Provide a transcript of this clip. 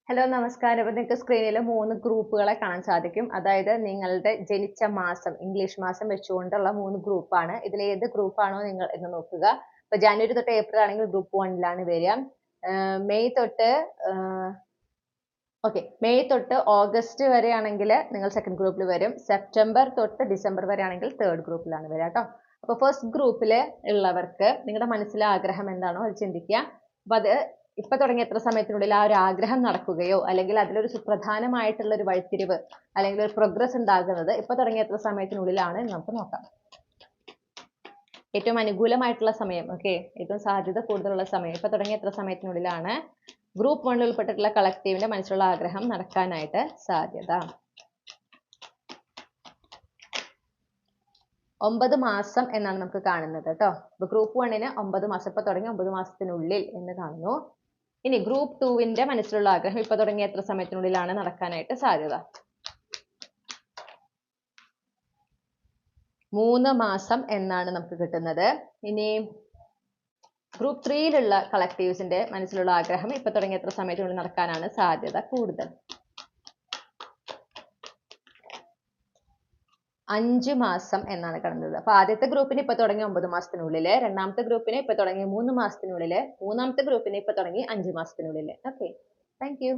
Hello നമസ്കാരം. അപ്പോൾ നിങ്ങൾക്ക് സ്ക്രീനിൽ 3 ഗ്രൂപ്പുകളെ കാണാൻ സാധിക്കും. അതായത് നിങ്ങളുടെ ജനിച്ച മാസം, ഇംഗ്ലീഷ് മാസം വെച്ചുകൊണ്ടുള്ള 3 ഗ്രൂപ്പാണ്. ഇതിൽ ഏത് ഗ്രൂപ്പാണോ നിങ്ങൾ എന്ന് നോക്കുക. ഇപ്പോൾ ജനുവരി തൊട്ട് ഏപ്രിൽ ആണെങ്കിൽ ഗ്രൂപ്പ് 1ലാണ് വരിക. മെയ് തൊട്ട് മെയ് തൊട്ട് ഓഗസ്റ്റ് വരെയാണെങ്കിൽ നിങ്ങൾ സെക്കൻഡ് ഗ്രൂപ്പിൽ വരും. സെപ്റ്റംബർ തൊട്ട് ഡിസംബർ വരെ ആണെങ്കിൽ തേർഡ് ഗ്രൂപ്പിലാണ് വരിക കേട്ടോ. അപ്പോൾ ഫസ്റ്റ് ഗ്രൂപ്പിൽ ഉള്ളവർക്ക് നിങ്ങളുടെ മനസ്സിലെ ആഗ്രഹം എന്താണോ അത് ചിന്തിക്കുക. അപ്പോൾ അത് ഇപ്പൊ തുടങ്ങിയ എത്ര സമയത്തിനുള്ളിൽ ആ ഒരു ആഗ്രഹം നടക്കുകയോ അല്ലെങ്കിൽ അതിലൊരു സുപ്രധാനമായിട്ടുള്ള ഒരു വഴിത്തിരിവ് അല്ലെങ്കിൽ ഒരു പ്രോഗ്രസ് ഉണ്ടാകുന്നത് ഇപ്പൊ തുടങ്ങിയ എത്ര സമയത്തിനുള്ളിലാണ് നമുക്ക് നോക്കാം. ഏറ്റവും അനുകൂലമായിട്ടുള്ള സമയം, ഏറ്റവും സാധ്യത കൂടുതലുള്ള സമയം ഇപ്പൊ തുടങ്ങിയ എത്ര സമയത്തിനുള്ളിലാണ് ഗ്രൂപ്പ് 1 ഉൾപ്പെട്ടിട്ടുള്ള കളക്റ്റീവിന്റെ മനസ്സിലുള്ള ആഗ്രഹം നടക്കാനായിട്ട് സാധ്യത? 9 മാസം എന്നാണ് നമുക്ക് കാണുന്നത് കേട്ടോ. ഇപ്പൊ ഗ്രൂപ്പ് 1ന് 9 മാസം, ഇപ്പൊ തുടങ്ങി 9 മാസത്തിനുള്ളിൽ എന്ന് കാണുന്നു. ഇനി ഗ്രൂപ്പ് 2ന്റെ മനസ്സിലുള്ള ആഗ്രഹം ഇപ്പൊ തുടങ്ങിയ എത്ര സമയത്തിനുള്ളിലാണ് നടക്കാനായിട്ട് സാധ്യത? 3 മാസം എന്നാണ് നമുക്ക് കിട്ടുന്നത്. ഇനി ഗ്രൂപ്പ് 3യിലുള്ള കളക്റ്റീവ്സിന്റെ മനസ്സിലുള്ള ആഗ്രഹം ഇപ്പൊ തുടങ്ങിയ എത്ര സമയത്തിനുള്ളിൽ നടക്കാനാണ് സാധ്യത കൂടുതൽ? 5 മാസം എന്നാണ് കാണുന്നത്. അപ്പൊ ആദ്യത്തെ ഗ്രൂപ്പിന് ഇപ്പൊ തുടങ്ങി 9 മാസത്തിനുള്ളിൽ, രണ്ടാമത്തെ ഗ്രൂപ്പിന് ഇപ്പൊ തുടങ്ങി 3 മാസത്തിനുള്ളിൽ, മൂന്നാമത്തെ ഗ്രൂപ്പിന് ഇപ്പൊ തുടങ്ങി 5 മാസത്തിനുള്ളിൽ. Okay, thank you.